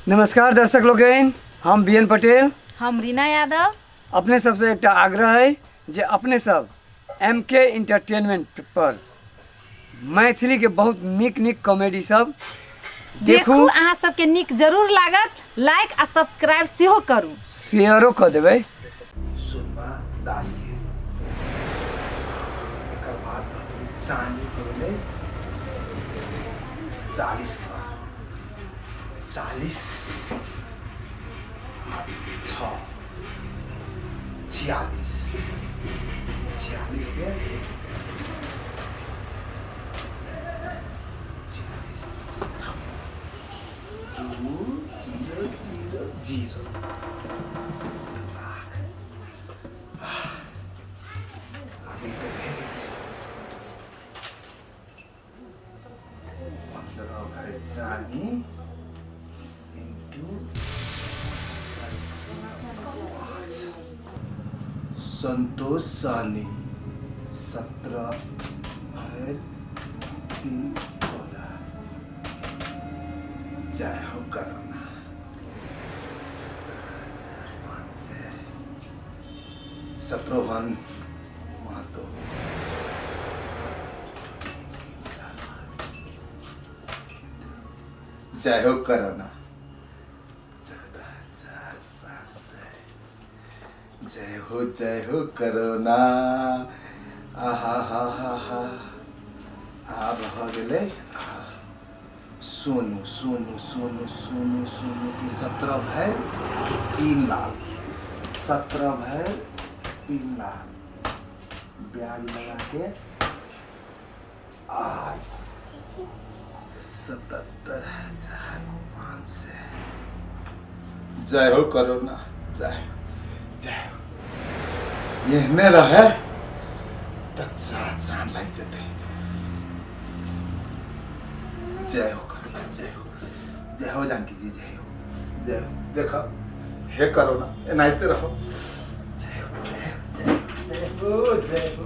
नमस्कार दर्शक लोगन, हम बीएन पटेल, हम रीना यादव। अपने सबसे एक आग्रह है जे अपने सब MK इंटरटेनमेंट पर मैथिली के बहुत निक कॉमेडी सब देखू। अहाँ सबके निक जरूर लागत। लाइक आ सब्सक्राइब सेहो करू, शेयरो कर देबै। सुरमा दास के एकर बाद चांदी बोले 40 का 40 6 46 46 के 46 2 0 0 Sani into संतोष सानी 17 है 3 जय हो करना 17 महतो जय हो करोना 14,4,7 जय हो करोना आहा हा हा हा आब हो गेले सोनू सोनू सोनू सोनू सोनू की 17 भैर 3 लाख 17 भैर 3 लाख ब्याज लगा के 77,500 जय हो करोना जय जय हो एहने रहे तो जान लग जाते जय हो करोना जय हो जानकी जी जय हो देखो हे करोना एनाइते रहो जय हो जय हो जय हो जय हो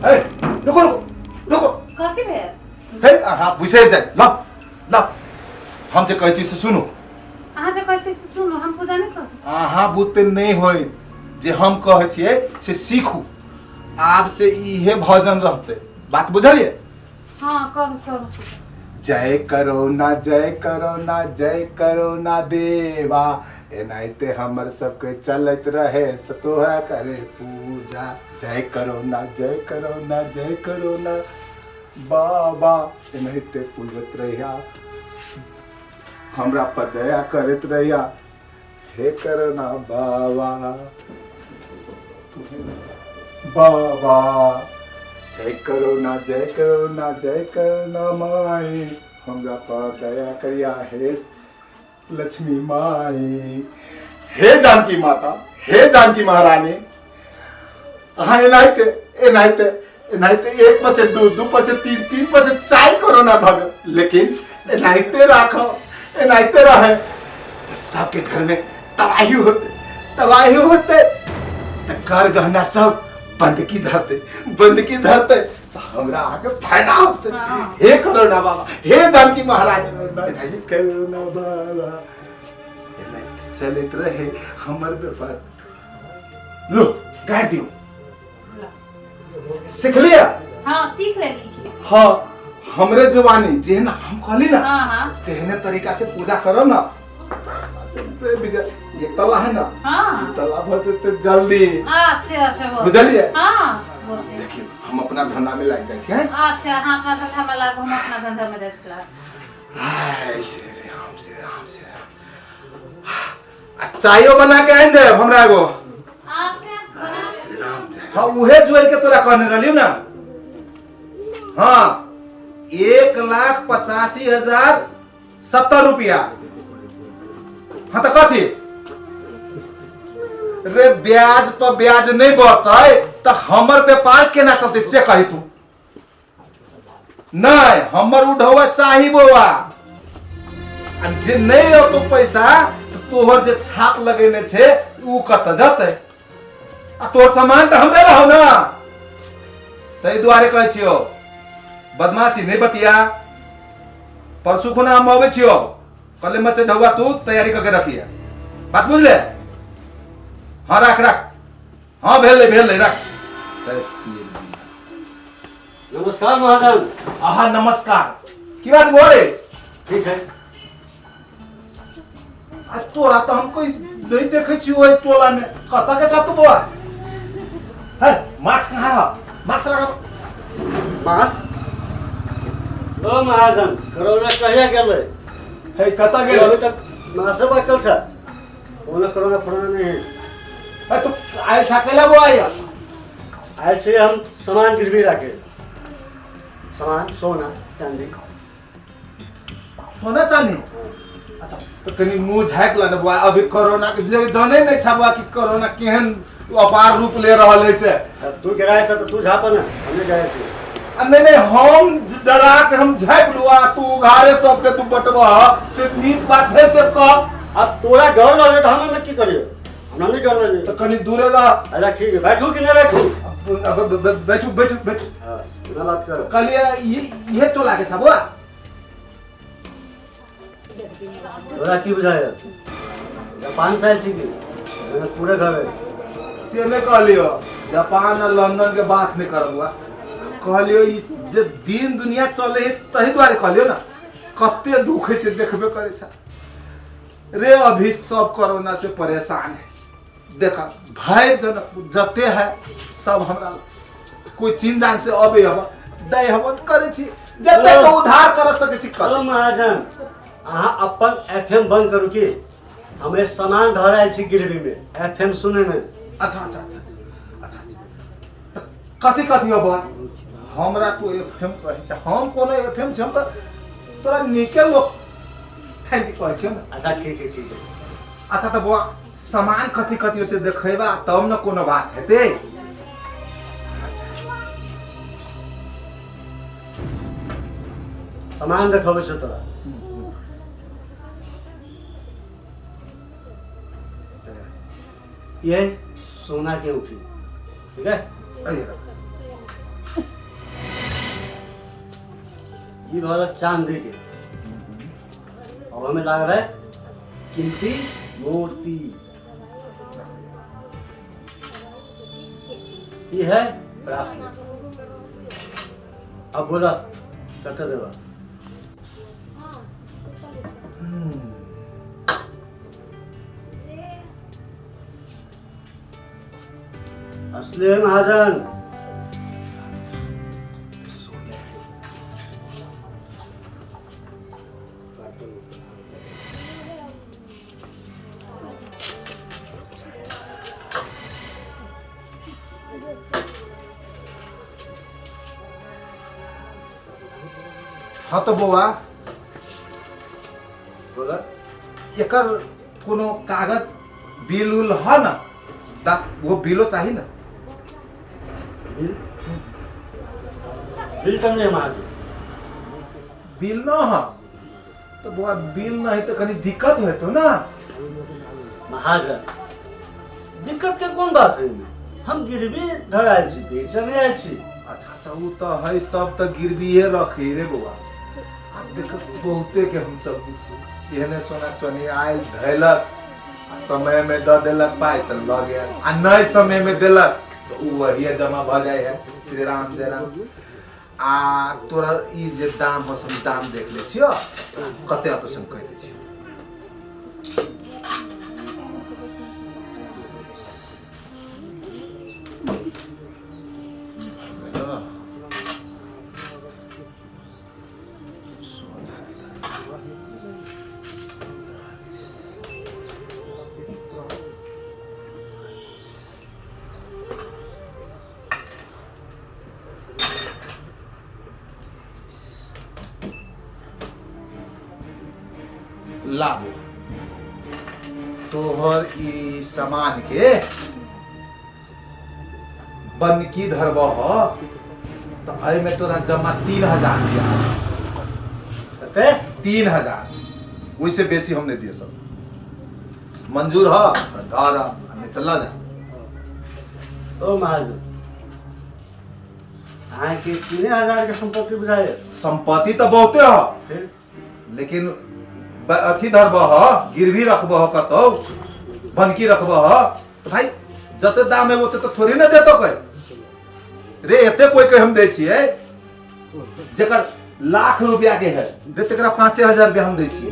हे रुको कथी भेल? हे हां बुझे जाए ला हम जे कहै छी से सुनु अहाँ जे कहै छी से सुनु, हम पूजा नहीं करू। अहाँ बुते नहीं होय जे हम कहै छियै से सीखू आब से इहे भजन रहते बात बुझलिए। हां करू जय करोना देवा एनाइते हमर सबके चलत रहे सतोहरा करे पूजा जय करोना बाबा एनाइते पुलवत रहिया हमरा पर दया करत रहिया हे करोना बाबा जय करोना माई हमरा पर दया करिया हे लक्ष्मी माई हे जानकी माता हे जानकी महारानी अहाँ एनाइते 1 पर से 2 2 पर से 3 3 पर से 4 कोरोना भग लेकिन एनाइते राखो एनाइते रहे तो सबके घर में तबाही होते तो कर गहना सब बंदकी धरते तो हमरा आगे फायदा होते हे करोना बाबा हे जानकी महारानी हे करोना बाबा चलत रहे हमर व्यापार लो गाड़ दियो सीख लिया। हां सीख लेली। हाँ हमरे जुबानी जेहन हम कहली ना हां तेहने तरीका से पूजा करो ना सबसे ये तला है ना हां तला भरते तो जल्दी अच्छा बुझलिए। हां देखिए हम अपना धंधा में लग जाए हैं अच्छा हां अपना धंधा में लागो, हम अपना धंधा में जाय छला। हाय श्री राम चायो बना के आइन दे हमरा एगो। अच्छा बना श्री राम हां उहे जोड़ के तोरा कहने रहलियो ना। हां 1,85,070 रुपया। हाँ तो कथी रे ब्याज पर ब्याज नहीं बढ़ते तो हमर व्यापार केना चलते से कही तू नहीं हमर उठवा चाही बौआ जे नहीं हो तो पैसा तो तोहर जे छाप लगेने छे उ कत जते आ तोर सामान तो हमरे रहो ना तई दुआरे कहै छियो बदमाशी नहीं बतिया परसों खुना हम आवे छियो कल मचे ढौआ तू तैयारी करके रखिए बात बुझ ले हाँ रख हाँ भेल ले रख नमस्कार महाजन। आहा नमस्कार की बात बोले ठीक है। आज तोरा तो हम कोई नहीं देखे छियो ओइ टोला में कता के साथ तू बोला है मास्क कहां है मास्क लगा मास ओ महाजन कोरोना कहिया गेले है कता अभी गेल तक मासे बाटल छ कोरोना नहीं है। है तू आयल छकेला वो आया आज से हम सामान गिरवी रखे सामान सोना चांदी सोना चांदी अच्छा तो कनी मुंह झाँक ला बुआ अभी कोरोना के जाने नहीं छबा कि कोरोना केहन अपार रूप ले रहल है से अब तू गिराए छ तो तू झाप ना हमने गए थे। नहीं हम डरा के हम झाँक लुआ तू उघारे सब के तू बटवा से नीक बात है से कह अब तोरा डर लगे तो हम की करियो हम नहीं डर लगे तो कनी दूरे रह अच्छा ठीक है बैठू कि नहीं बैठू बैठू हां ना बात करो कलिया ये टोला के छबा तोरा की बुझाया जापान साल सीखी मैंने पूरे घर है से ने कहलियो जापान और लंदन के बात नहीं करबुआ कहलियो ई जे दिन दुनिया चले तही द्वारे कहलियो ना कत्ते दुख से देखबे करे छ रे अभी सब कोरोना से परेशान है देखा भय जन जते है सब हमरा कोई चीन जान से अबे अब दय हम करे छी जते को उद्धार कर सके छी कर हेलो महाजन अहाँ अपन एफएम बंद करू की हमें सामान धरायल छी गिरवी में एफएम सुने में। अच्छा कथी अब हमरा तो एफएम कहे छ हम कोनो एफएम छ त तोरा निकल लो थैंक कहे छ ना अच्छा ठीक है अच्छा तो बुआ सामान कथी से देखेबा तब न कोनो बात हेते सामान देखबै छ तोरा ये सोना के उठी ठीक है ये वाला चांदी के और हमें लग रहा है कीमती मोती ये है ब्रासलेट अब बोला कत देवा असली है महाजन हाँ तो बुआ बोला एकर कोनो कागज बिल उल है ना वो बिलो चाहिए ना बिल बिल तो नहीं महाजन बिल ना है तो बुआ बिल ना है तो कहीं दिक्कत है तो ना महाजन दिक्कत के कौन बात है हम गिरवी धरायल छी बेचे नहीं आयल छी अच्छा वो तो है सब तो गिरविए रखी रे बुआ देखो बहुते के हम सब कुछ एहने सोना चोनी आयल धैलक समय में द देलक पाई तो लग गया आ नए समय में देलक तो वही जमा भ जाए है श्री राम जय राम आ तोरा ई जे दाम हो सम दाम देख ले छियो कते तो सम कह दे छियो लाभ तोहर ई सामान के बनकी धरब तो अय में तोरा जमा 3000 दिया 3000 वैसे बेसी हमने दिए सब मंजूर है धर नहीं तो ला जा ओ महाजन हाँ कि 3000 के संपत्ति बुझाए संपत्ति तो बहुते है फिर लेकिन अथी धरबह गिरवी रखबह कतौ बनकी रखबह तो भाई जते दाम है ओते तो थोड़ी ना देतो कोई रे एते कोई के हम दे छिए जेकर लाख रुपया के है रे तेकरा 5000 रुपया हम दे छिए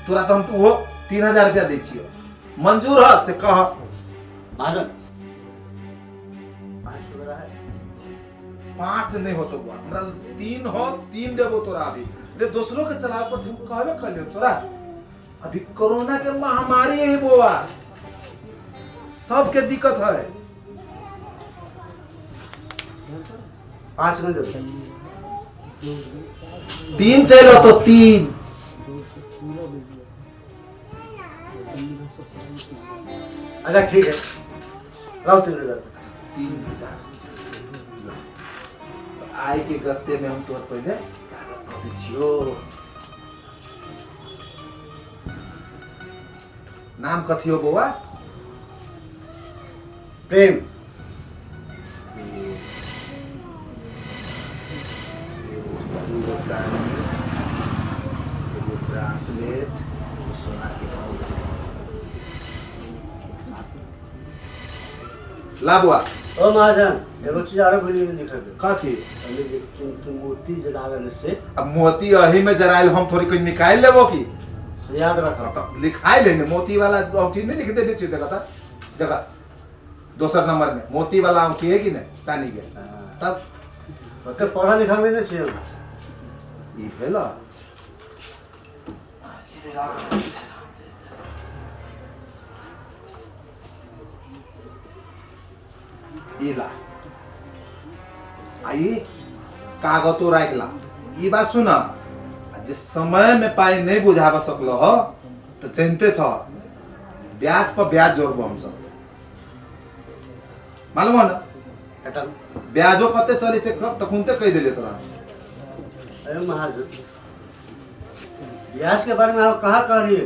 तोरा तो हम तो वो 3000 रुपया दे छिए मंजूर है से कह महाजन 5 वगैरह है 5 नहीं होतो बुआ हमरा 3 हो 3 देबो तोरा अभी रे दूसरों के चलावे पर तुम कहबे कर लियो तोरा अभी कोरोना के महामारी है बुआ सबके दिक्कत है 5 में दे 3 चलो तो 3 अच्छा ठीक है लाओ 3000 आई के गत्ते में हम तोर पहले छियो नाम कथी हो बउआ प्रेम ला बुआ ओ महाजन एगो चीज आरो भूल में लिखा दे कथी पहले जे तुम मूर्ति जलावे से अब मोती अही में जराइल हम थोड़ी कोई निकाल लेबो की से याद रखो तो लिखाई लेने मोती वाला औंठी नहीं लिख देने चाहिए देखा दूसर नंबर में मोती वाला औंठी है कि नहीं चांदी के तब तो पढ़ा लिखा में नहीं चाहिए ई भेला इला आई कागतो राखला ई बात सुन जे समय में पाई नहीं बुझावा सकलो हो तो जानते छ ब्याज पर ब्याज जोड़बो हम सब मालूम है ना हटा ब्याजो कते चली से कब तक उनते कह देले तोरा अरे महाजन ब्याज के बारे में आप कहाँ कह रही है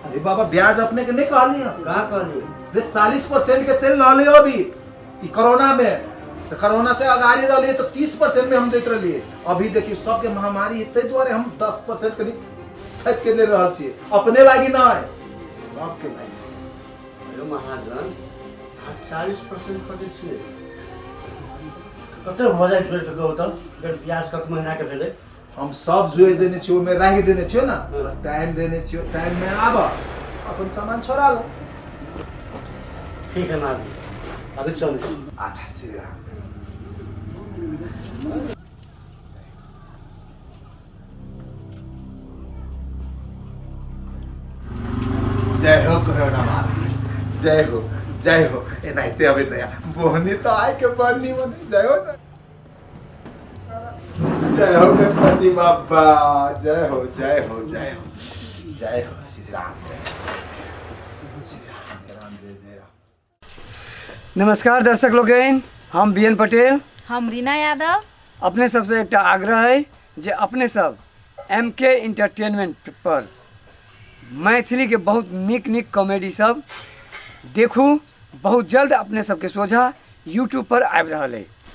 अरे बाबा ब्याज अपने के नहीं कहली है कहाँ कह रही है रे 40% के चल रहले हो अभी ई कोरोना में तो कोरोना से अगाड़ी रहली तो 30% में हम देत रहली अभी देखिए सबके महामारी इतने द्वारे हम 10% के ठक के ले रहल छी अपने लागी ना है सबके लागी अरे महाजन 40% कटे छे कते हो जाए फिर तो तो अगर ब्याज कत महीना के भेले हम सब जोड़ देने छियो में राखी देने छियो ना टाइम देने छियो टाइम में आब अपन सामान छोड़ा लो ठीक है महाजन अभी चलो अच्छा श्री राम जय हो कोरोना महाराज जय हो ए नाइते अबे नया बोहनी तो आए के बरनी बनी जय हो गणपति बाबा जय हो जय हो जय हो जय हो श्री राम जय राम। नमस्कार दर्शक लोगन हम बीएन पटेल हम रीना यादव अपने सबसे एक आग्रह है जे अपने सब एमके इंटरटेनमेंट पर मैथिली के बहुत निक निक कॉमेडी सब देखू बहुत जल्द अपने सबके सोझा यूट्यूब पर आबि रहा है।